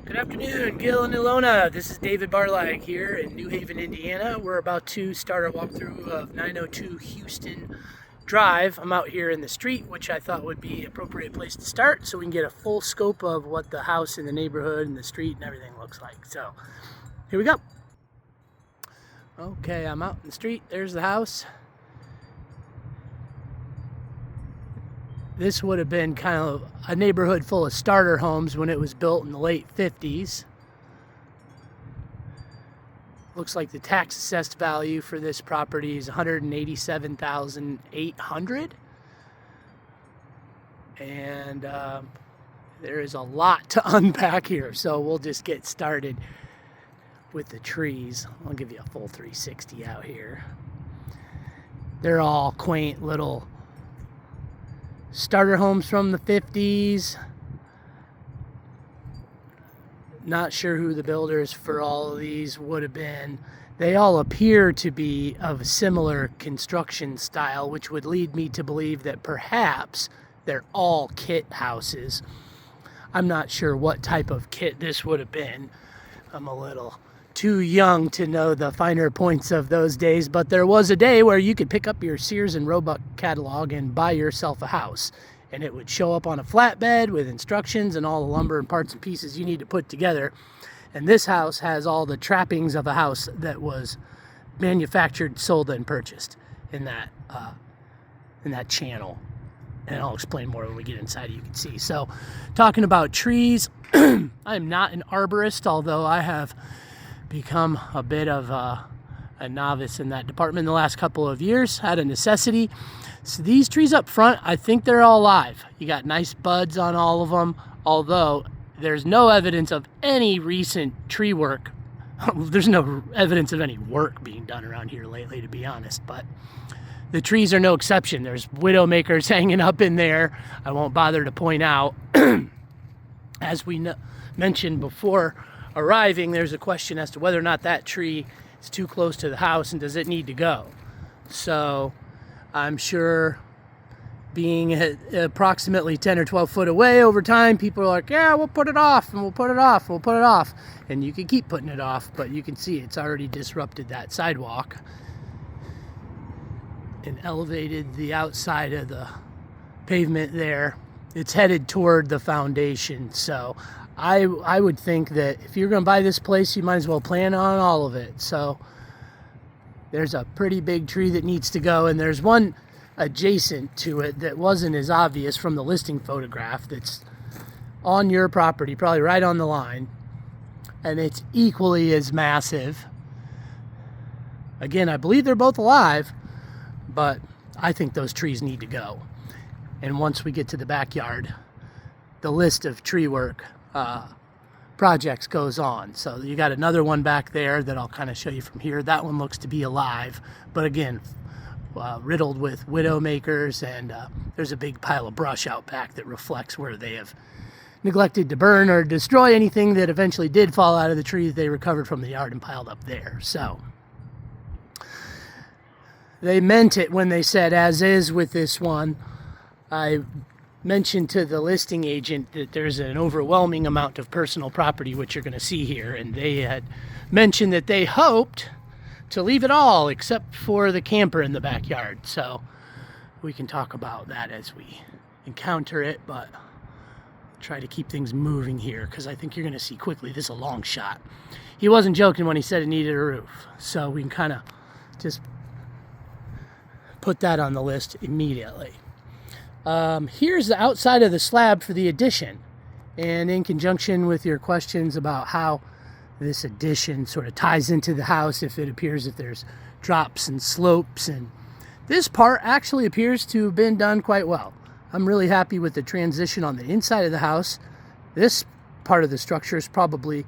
Good afternoon, Gil and Ilona. This is David Barlag here in New Haven, Indiana. We're about to start our walkthrough of 902 Houston Drive. I'm out here in the street, which I thought would be an appropriate place to start so we can get a full scope of what the house and the neighborhood and the street and everything looks like. So here we go. Okay, I'm out in the street. There's the house. This would have been kind of a neighborhood full of starter homes when it was built in the late 50s. Looks like the tax assessed value for this property is $187,800. And there is a lot to unpack here, so we'll just get started with the trees. I'll give you a full 360 out here. They're all quaint little starter homes from the 50s. Not sure who the builders for all of these would have been. They all appear to be of a similar construction style, which would lead me to believe that perhaps they're all kit houses. I'm not sure what type of kit this would have been. I'm a little too young to know the finer points of those days, but there was a day where you could pick up your Sears and Roebuck catalog and buy yourself a house, and it would show up on a flatbed with instructions and all the lumber and parts and pieces you need to put together. And this house has all the trappings of a house that was manufactured, sold, and purchased in that channel. And I'll explain more when we get inside, you can see. So talking about trees, I'm not an arborist, although I have become a bit of a novice in that department in the last couple of years, out of necessity. So these trees up front, I think they're all live. You got nice buds on all of them, although there's no evidence of any recent tree work. There's no evidence of any work being done around here lately, to be honest, but the trees are no exception. There's widowmakers hanging up in there. I won't bother to point out. As we mentioned before arriving, there's a question as to whether or not that tree is too close to the house and does it need to go. So I'm sure being approximately 10 or 12 foot away over time, people are like, yeah, we'll put it off and we'll put it off, we'll put it off. And you can keep putting it off, but you can see it's already disrupted that sidewalk and elevated the outside of the pavement there. It's headed toward the foundation. So I would think that if you're going to buy this place, you might as well plan on all of it. So there's a pretty big tree that needs to go, and there's one adjacent to it that wasn't as obvious from the listing photograph that's on your property, probably right on the line, and it's equally as massive. Again, I believe they're both alive, but I think those trees need to go. And once we get to the backyard, the list of tree work projects goes on. So you got another one back there that I'll kind of show you from here. That one looks to be alive, but again, riddled with widowmakers, and there's a big pile of brush out back that reflects where they have neglected to burn or destroy anything that eventually did fall out of the tree that they recovered from the yard and piled up there. So they meant it when they said as is with this one. I mentioned to the listing agent that there's an overwhelming amount of personal property, which you're going to see here, and they had mentioned that they hoped to leave it all except for the camper in the backyard. So we can talk about that as we encounter it, but try to keep things moving here because I think you're going to see quickly this is a long shot. He wasn't joking when he said it needed a roof, so we can kind of just put that on the list immediately. Here's the outside of the slab for the addition, and in conjunction with your questions about how this addition sort of ties into the house, if it appears that there's drops and slopes, and this part actually appears to have been done quite well. I'm really happy with the transition on the inside of the house. This part of the structure is probably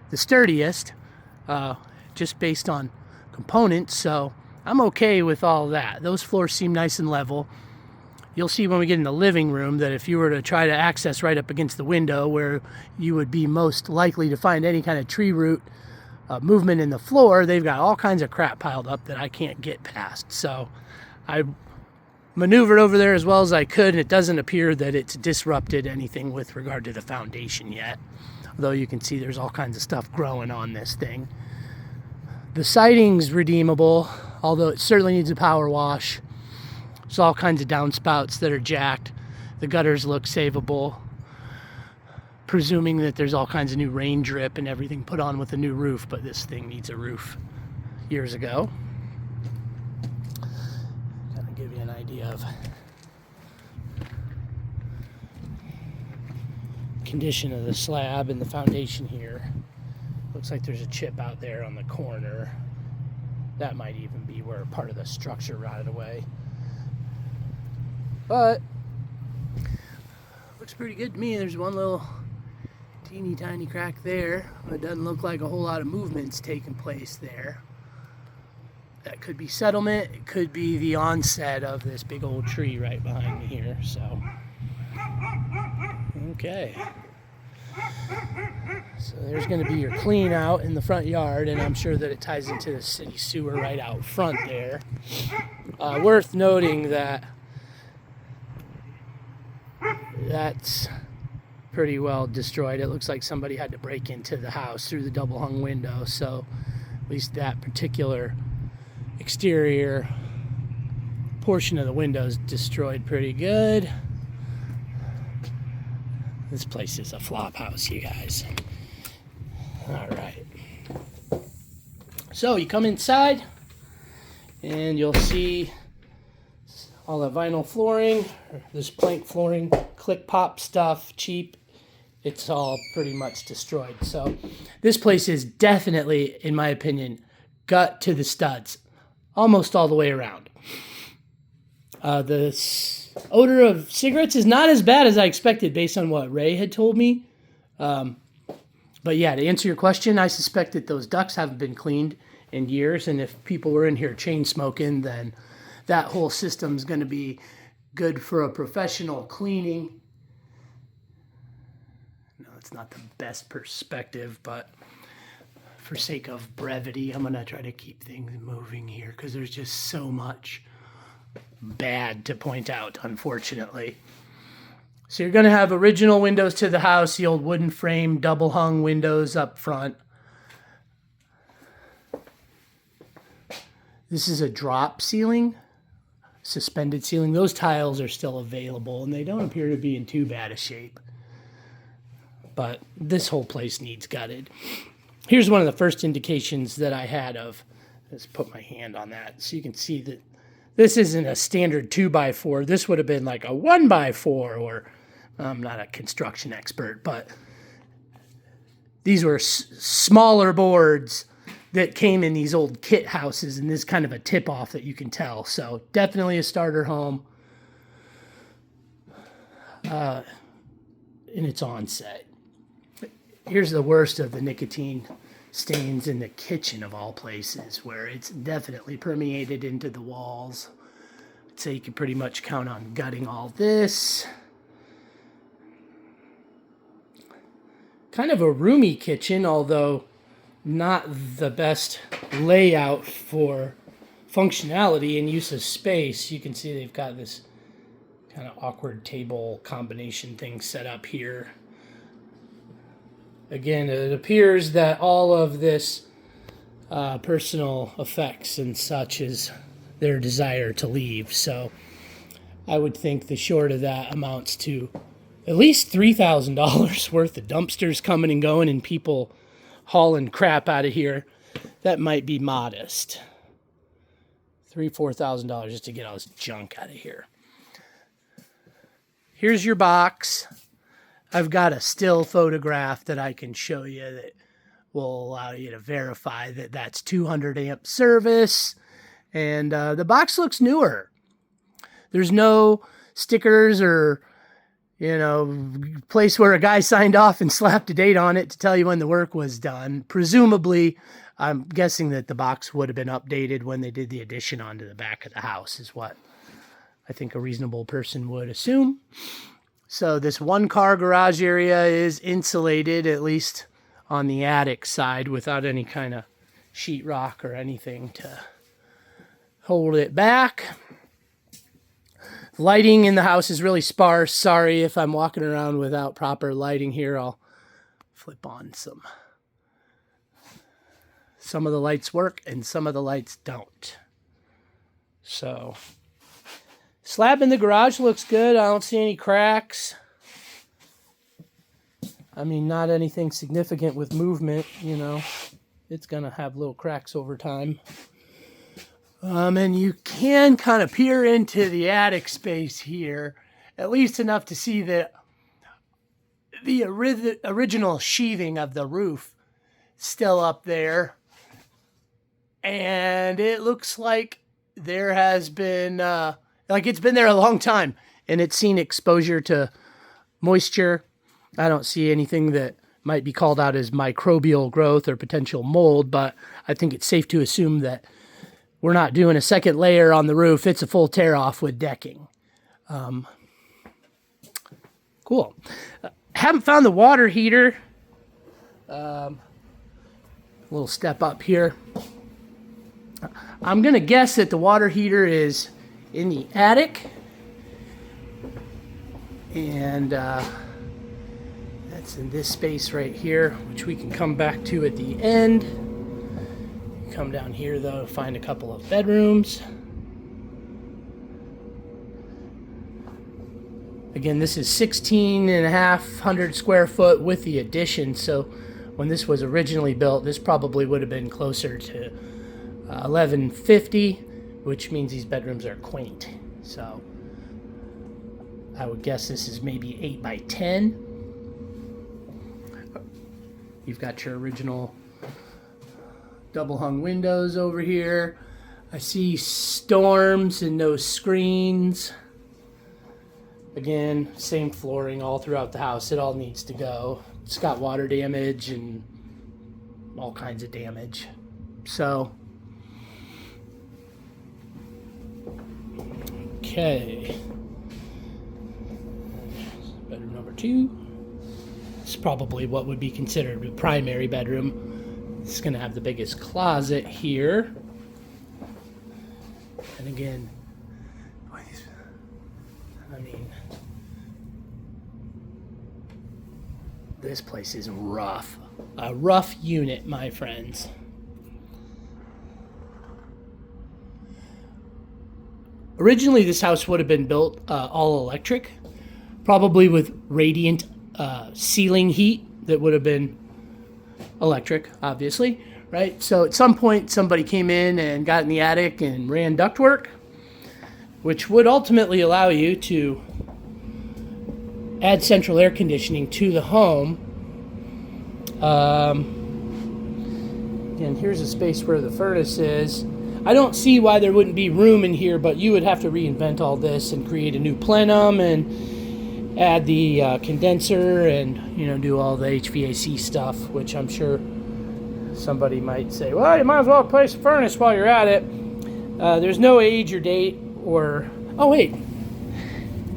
the sturdiest, just based on components, so I'm okay with all that. Those floors seem nice and level. You'll see when we get in the living room that if you were to try to access right up against the window where you would be most likely to find any kind of tree root movement in the floor, they've got all kinds of crap piled up that I can't get past. So I maneuvered over there as well as I could, and it doesn't appear that it's disrupted anything with regard to the foundation yet. Although you can see there's all kinds of stuff growing on this thing. The siding's redeemable, although it certainly needs a power wash. There's all kinds of downspouts that are jacked. The gutters look savable, presuming that there's all kinds of new rain drip and everything put on with a new roof, but this thing needs a roof years ago. Kind of give you an idea of condition of the slab and the foundation here. Looks like there's a chip out there on the corner. That might even be where part of the structure rotted away. But looks pretty good to me. There's one little teeny tiny crack there. It doesn't look like a whole lot of movement's taking place there. That could be settlement. It could be the onset of this big old tree right behind me here. So, okay. So there's going to be your clean out in the front yard, and I'm sure that it ties into the city sewer right out front there. Worth noting that that's pretty well destroyed. It looks like somebody had to break into the house through the double hung window, so at least that particular exterior portion of the window is destroyed pretty good. This place is a flop house, you guys. All right. So you come inside and you'll see all the vinyl flooring, this plank flooring, click pop stuff, cheap. It's all pretty much destroyed. So this place is definitely, in my opinion, gut to the studs, almost all the way around. The odor of cigarettes is not as bad as I expected based on what Ray had told me. But yeah, to answer your question, I suspect that those ducts haven't been cleaned in years. And if people were in here chain smoking, then that whole system's going to be good for a professional cleaning. No, it's not the best perspective, but for sake of brevity, I'm going to try to keep things moving here because there's just so much bad to point out, unfortunately. So you're going to have original windows to the house, the old wooden frame, double hung windows up front. This is a drop ceiling, suspended ceiling. Those tiles are still available, and they don't appear to be in too bad a shape. But this whole place needs gutted. Here's one of the first indications that I had of, let's put my hand on that so you can see that this isn't a standard 2x4. This would have been like a 1x4, or I'm not a construction expert, but these were smaller boards that came in these old kit houses, and this is kind of a tip-off that you can tell. So definitely a starter home in its onset. Here's the worst of the nicotine stains in the kitchen of all places, where it's definitely permeated into the walls. I'd say you can pretty much count on gutting all this. Kind of a roomy kitchen, although not the best layout for functionality and use of space. You can see they've got this kind of awkward table combination thing set up here. Again, it appears that all of this personal effects and such is their desire to leave. So I would think the short of that amounts to at least $3,000 worth of dumpsters coming and going and people hauling crap out of here. That might be modest. $3,000-$4,000 just to get all this junk out of here. Here's your box. I've got a still photograph that I can show you that will allow you to verify that that's 200 amp service. And the box looks newer. There's no stickers or, place where a guy signed off and slapped a date on it to tell you when the work was done. Presumably, I'm guessing that the box would have been updated when they did the addition onto the back of the house, is what I think a reasonable person would assume. So this one car garage area is insulated, at least on the attic side, without any kind of sheetrock or anything to hold it back. Lighting in the house is really sparse. Sorry if I'm walking around without proper lighting here. I'll flip on some. Some of the lights work and some of the lights don't. So, slab in the garage looks good. I don't see any cracks. I mean, not anything significant with movement, you know. It's going to have little cracks over time. And you can kind of peer into the attic space here, at least enough to see the original sheathing of the roof still up there. And it looks like there has been, like it's been there a long time, and it's seen exposure to moisture. I don't see anything that might be called out as microbial growth or potential mold, but I think it's safe to assume that we're not doing a second layer on the roof. It's a full tear off with decking. Cool. Haven't found the water heater. Little step up here. I'm going to guess that the water heater is in the attic. And that's in this space right here, which we can come back to at the end. Come down here, though, to find a couple of bedrooms. Again, this is 16,500 square foot with the addition. So when this was originally built, this probably would have been closer to 1150, which means these bedrooms are quaint. So I would guess this is maybe 8 by 10. You've got your original double hung windows over here. I see storms and no screens. Again, same flooring all throughout the house. It all needs to go. It's got water damage and all kinds of damage. So, okay. Bedroom number 2. It's probably what would be considered a primary bedroom. It's going to have the biggest closet here. And again, I mean, this place is rough. A rough unit, my friends. Originally, this house would have been built all electric, probably with radiant ceiling heat that would have been electric, obviously, right? So at some point, somebody came in and got in the attic and ran ductwork, which would ultimately allow you to add central air conditioning to the home. And here's a space where the furnace is. I don't see why there wouldn't be room in here, but you would have to reinvent all this and create a new plenum and add the condenser and, you know, do all the HVAC stuff, which I'm sure somebody might say, well, you might as well place a furnace while you're at it. There's no age or date or... Oh, wait.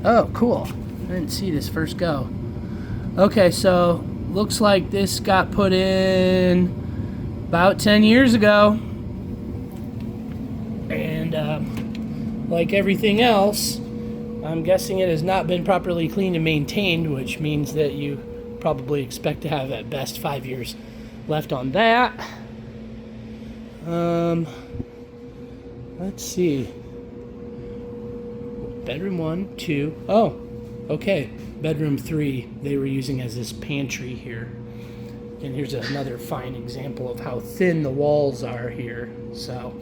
Oh, cool. I didn't see this first go. Okay, so looks like this got put in about 10 years ago. And like everything else, I'm guessing it has not been properly cleaned and maintained, which means that you probably expect to have at best 5 years left on that. Let's see. Bedroom 1, 2. Oh, okay. Bedroom 3 they were using as this pantry here. And here's another fine example of how thin the walls are here. So,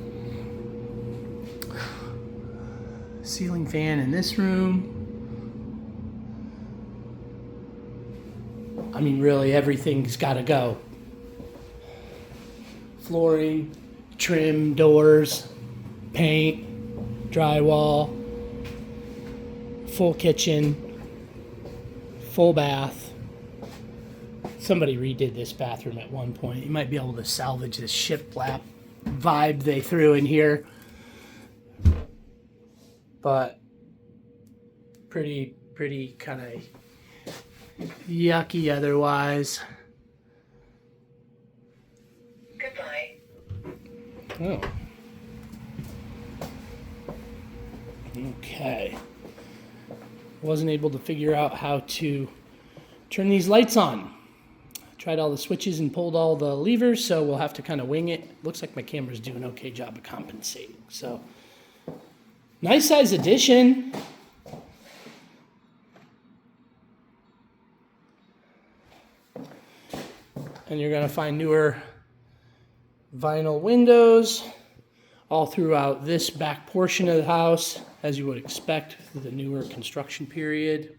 ceiling fan in this room. I mean, really, everything's got to go. Flooring, trim, doors, paint, drywall, full kitchen, full bath. Somebody redid this bathroom at one point. You might be able to salvage this shiplap vibe they threw in here. But pretty kind of yucky otherwise. Goodbye. Oh. Okay. wasn't able to figure out how to turn these lights on. Tried all the switches and pulled all the levers, so we'll have to kind of wing it. Looks like my camera's doing an okay job of compensating. So, nice size addition. And you're going to find newer vinyl windows all throughout this back portion of the house, as you would expect for the newer construction period.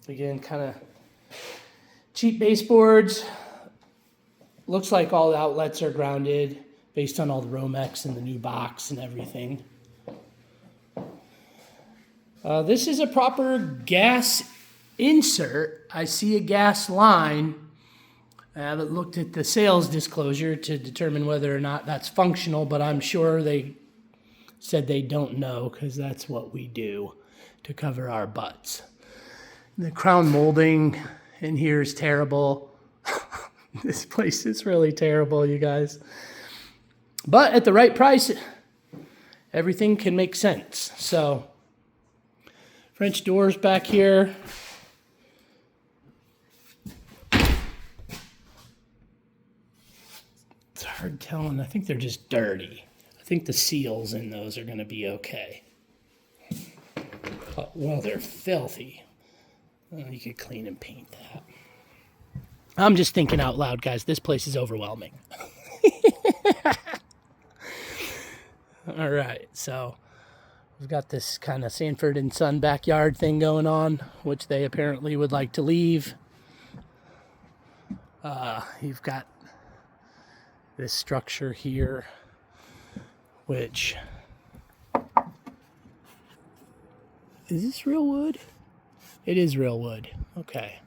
Again, kind of cheap baseboards. Looks like all the outlets are grounded based on all the Romex and the new box and everything. This is a proper gas insert. I see a gas line. I haven't looked at the sales disclosure to determine whether or not that's functional, but I'm sure they said they don't know because that's what we do to cover our butts. The crown molding in here is terrible. This place is really terrible, you guys. But at the right price, everything can make sense. So, French doors back here. It's hard telling. I think they're just dirty. I think the seals in those are going to be okay. Well, they're filthy. Well, you could clean and paint that. I'm just thinking out loud, guys. This place is overwhelming. All right, so we've got this kind of Sanford and Son backyard thing going on, which they apparently would like to leave. You've got this structure here, which... Is this real wood? It is real wood. Okay.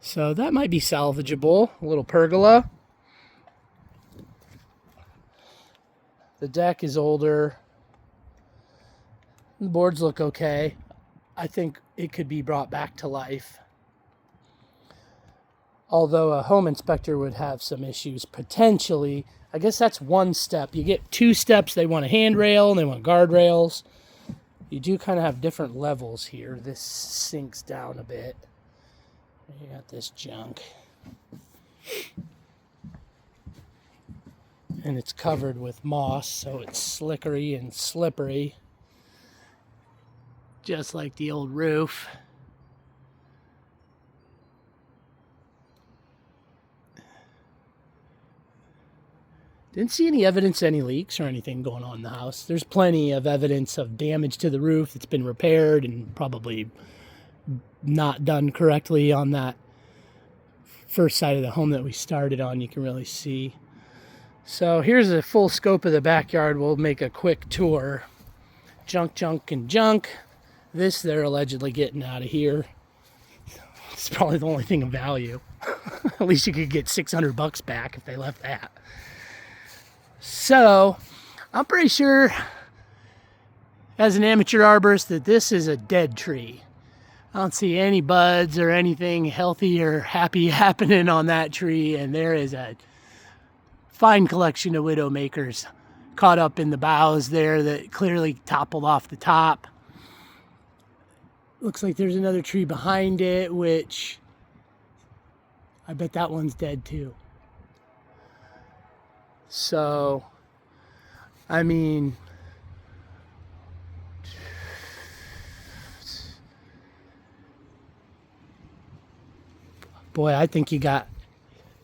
So that might be salvageable. A little pergola. The deck is older. The boards look okay. I think it could be brought back to life. Although a home inspector would have some issues potentially. I guess that's one step. You get two steps. They want a handrail and they want guardrails. You do kind of have different levels here. This sinks down a bit. You got this junk. And it's covered with moss, so it's slickery and slippery. Just like the old roof. Didn't see any evidence of any leaks or anything going on in the house. There's plenty of evidence of damage to the roof that's been repaired and probably not done correctly on that first side of the home that we started on. You can really see. So here's a full scope of the backyard. We'll make a quick tour. Junk, junk, and junk. This they're allegedly getting out of here. It's probably the only thing of value. At least you could get $600 back if they left that. So, I'm pretty sure, as an amateur arborist, that this is a dead tree. I don't see any buds or anything healthy or happy happening on that tree, and there is a fine collection of widowmakers caught up in the boughs there that clearly toppled off the top. Looks like there's another tree behind it, which I bet that one's dead too. So, I mean, boy, I think you got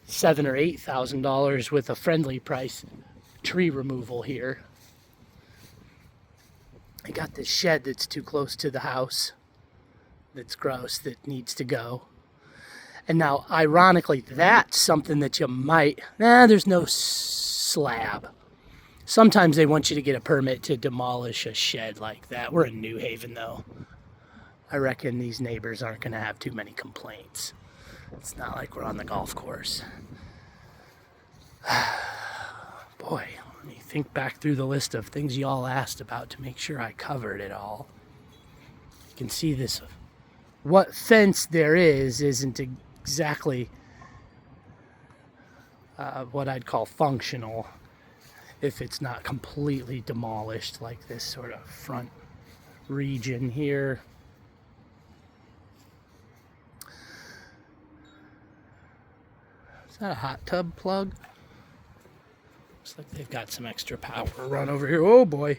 $7,000 or $8,000 with a friendly price tree removal here. I got this shed that's too close to the house. That's gross, that needs to go. And now, ironically, that's something that you might... there's no slab. Sometimes they want you to get a permit to demolish a shed like that. We're in New Haven, though. I reckon these neighbors aren't going to have too many complaints. It's not like we're on the golf course. Boy, let me think back through the list of things you all asked about to make sure I covered it all. You can see this. What fence there isn't exactly what I'd call functional. if it's not completely demolished, like this sort of front region here. Is that a hot tub plug? Looks like they've got some extra power run over here. Oh boy.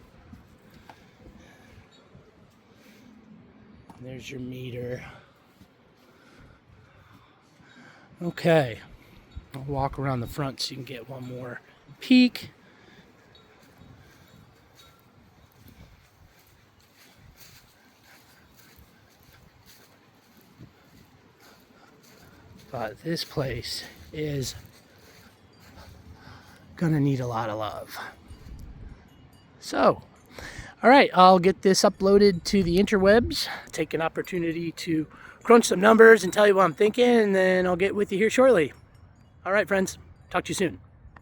There's your meter. Okay. I'll walk around the front so you can get one more peek. But this place is gonna need a lot of love. So, all right, I'll get this uploaded to the interwebs, take an opportunity to crunch some numbers and tell you what I'm thinking, and then I'll get with you here shortly. All right, friends, talk to you soon.